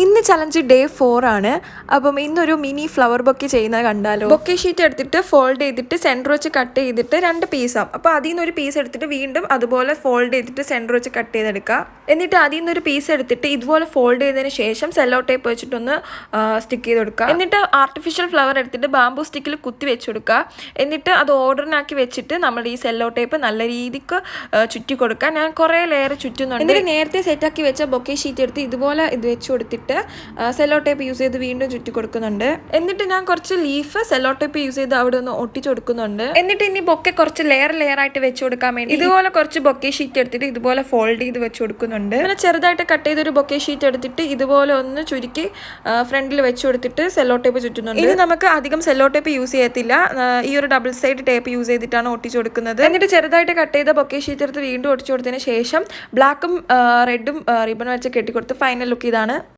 ഇന്ന് challenge day 4 ആണ്. അപ്പം ഇന്നൊരു മിനി ഫ്ലവർ ബൊക്കെ ചെയ്യുന്നത് കണ്ടാലോ. ബൊക്കെ ഷീറ്റ് എടുത്തിട്ട് ഫോൾഡ് ചെയ്തിട്ട് സെൻറ്റർ വെച്ച് കട്ട് ചെയ്തിട്ട് 2 പീസാവും. അപ്പോൾ അതിൽ നിന്നൊരു പീസ് എടുത്തിട്ട് വീണ്ടും അതുപോലെ ഫോൾഡ് ചെയ്തിട്ട് സെൻറ്റർ വെച്ച് കട്ട് ചെയ്തെടുക്കുക. എന്നിട്ട് അതിൽ നിന്നൊരു പീസ് എടുത്തിട്ട് ഇതുപോലെ ഫോൾഡ് ചെയ്തതിന് ശേഷം സെല്ലോ ടേപ്പ് വെച്ചിട്ടൊന്ന് സ്റ്റിക്ക് ചെയ്ത് കൊടുക്കുക. എന്നിട്ട് ആർട്ടിഫിഷ്യൽ ഫ്ലവർ എടുത്തിട്ട് ബാമ്പൂ സ്റ്റിക്കിൽ കുത്തി വെച്ച് കൊടുക്കുക. എന്നിട്ട് അത് ഓർഡറിനാക്കി വെച്ചിട്ട് നമ്മൾ ഈ സെല്ലോ ടേപ്പ് നല്ല രീതിക്ക് ചുറ്റി കൊടുക്കുക. ഞാൻ കുറേ ലെയർ ചുറ്റുന്നുണ്ട്. എന്നിട്ട് നേരത്തെ സെറ്റാക്കി വെച്ച ബൊക്കെ ഷീറ്റ് എടുത്ത് ഇതുപോലെ ഇത് വെച്ച് കൊടുത്തിട്ട് സെല്ലോ ടേപ്പ് യൂസ് ചെയ്ത് വീണ്ടും ചുറ്റി കൊടുക്കുന്നുണ്ട്. എന്നിട്ട് ഞാൻ കുറച്ച് ലീഫ് സെല്ലോ ടേപ്പ് യൂസ് ചെയ്ത് അവിടെ ഒന്ന് ഒട്ടിച്ചു കൊടുക്കുന്നുണ്ട്. എന്നിട്ട് ഇനി ബൊക്കെ കുറച്ച് ലെയർ ആയിട്ട് വെച്ച് കൊടുക്കാൻ വേണ്ടി ഇതുപോലെ കുറച്ച് ബൊക്കെ ഷീറ്റ് എടുത്തിട്ട് ഇതുപോലെ ഫോൾഡ് ചെയ്ത് വെച്ച് കൊടുക്കുന്നുണ്ട്. അങ്ങനെ ചെറുതായിട്ട് കട്ട് ചെയ്തൊരു ബൊക്കെ ഷീറ്റ് എടുത്തിട്ട് ഇതുപോലെ ഒന്ന് ചുരുക്കി ഫ്രണ്ടിൽ വെച്ച് കൊടുത്തിട്ട് സെല്ലോ ടേപ്പ് ചുറ്റുന്നുണ്ട്. ഇത് നമുക്ക് അധികം സെല്ലോ ടേപ്പ് യൂസ് ചെയ്യത്തില്ല. ഈ ഒരു ഡബിൾ സൈഡ് ടേപ്പ് യൂസ് ചെയ്തിട്ടാണ് ഒട്ടിച്ചു കൊടുക്കുന്നത്. എന്നിട്ട് ചെറുതായിട്ട് കട്ട് ചെയ്ത ബൊക്കെ ഷീറ്റ് എടുത്ത് വീണ്ടും ഒട്ടിച്ചു കൊടുത്തതിന് ശേഷം ബ്ലാക്കും റെഡും റിബൺ വെച്ച് കെട്ടിക്കൊടുത്ത് ഫൈനൽ ലുക്ക് ഇതാണ്.